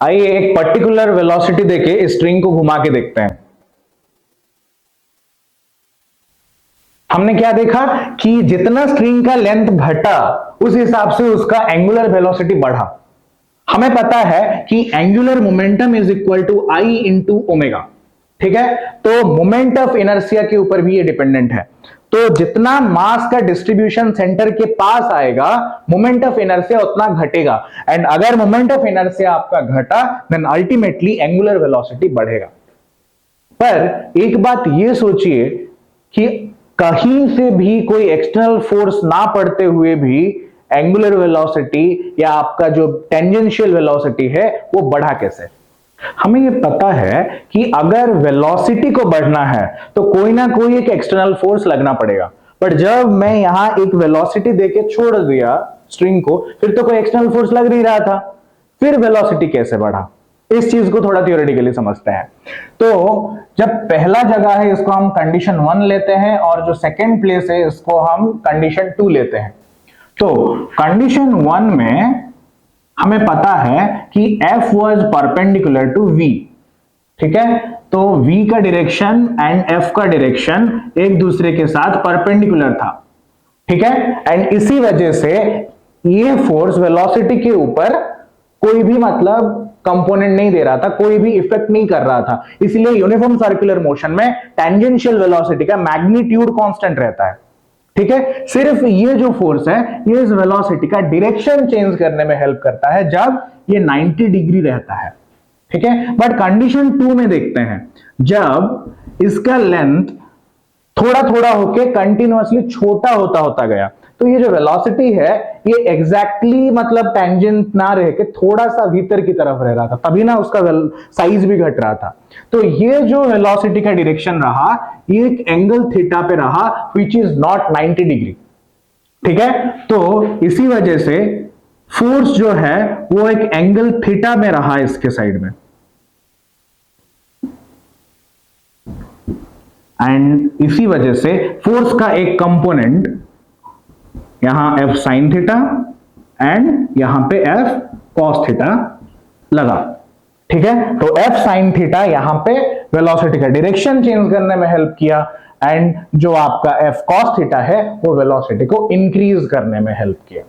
आइए एक particular velocity देके स्ट्रिंग को घुमा के देखते हैं। हमने क्या देखा कि जितना स्ट्रिंग का लेंथ घटा उस हिसाब से उसका एंगुलर वेलोसिटी बढ़ा। हमें पता है कि angular momentum is equal to I into omega, ठीक है। तो मोमेंट ऑफ इनर्शिया के ऊपर भी ये डिपेंडेंट है। तो जितना मास का डिस्ट्रीब्यूशन सेंटर के पास आएगा मोमेंट ऑफ इनर्शिया उतना घटेगा, एंड अगर मोमेंट ऑफ इनर्शिया आपका घटा देन अल्टीमेटली एंगुलर वेलोसिटी बढ़ेगा। पर एक बात ये सोचिए कि कहीं से भी कोई एक्सटर्नल फोर्स ना पड़ते हुए भी एंगुलर वेलोसिटी या आपका जो टेंजेंशियल वेलोसिटी है वो बढ़ा कैसे। हमें ये पता है कि अगर वेलोसिटी को बढ़ना है तो कोई ना कोई एक एक्सटर्नल फोर्स लगना पड़ेगा। बट जब मैं यहां एक वेलोसिटी देके छोड़ दिया स्ट्रिंग को, फिर तो कोई एक्सटर्नल फोर्स लग नहीं रहा था, फिर वेलोसिटी कैसे बढ़ा। इस चीज को थोड़ा थियोरेटिकली समझते हैं। तो जब पहला जगह है इसको हम कंडीशन 1 लेते हैं और जो सेकेंड प्लेस है इसको हम कंडीशन 2 लेते हैं। तो कंडीशन 1 में हमें पता है कि F was perpendicular to V, ठीक है। तो V का डायरेक्शन एंड F का डायरेक्शन एक दूसरे के साथ परपेंडिकुलर था, ठीक है। एंड इसी वजह से ये फोर्स वेलोसिटी के ऊपर कोई भी मतलब कंपोनेंट नहीं दे रहा था, कोई भी इफेक्ट नहीं कर रहा था। इसलिए यूनिफॉर्म सर्कुलर मोशन में टेंजेंशियल वेलोसिटी का मैग्नीट्यूड कांस्टेंट रहता है, ठीक है। सिर्फ ये जो फोर्स है ये इस वेलोसिटी का डायरेक्शन चेंज करने में हेल्प करता है जब ये 90 डिग्री रहता है, ठीक है। बट कंडीशन 2 में देखते हैं जब इसका लेंथ थोड़ा थोड़ा होके कंटिन्यूअसली छोटा होता होता गया, तो ये जो वेलोसिटी है ये एग्जैक्टली मतलब टेंजेंट ना रह के थोड़ा सा भीतर की तरफ रह रहा था, तभी ना उसका साइज भी घट रहा था। तो ये जो वेलोसिटी का डायरेक्शन रहा ये एक एंगल थीटा पे रहा विच इज नॉट 90 डिग्री, ठीक है। तो इसी वजह से फोर्स जो है वो एक एंगल थीटा में रहा इसके साइड में, एंड इसी वजह से फोर्स का एक कंपोनेंट यहां F sin थीटा एंड यहां पे F cos थीटा लगा, ठीक है। तो F sin थीटा यहां पे वेलोसिटी का डायरेक्शन चेंज करने में हेल्प किया, एंड जो आपका F cos थीटा है वो वेलोसिटी को इंक्रीज करने में हेल्प किया।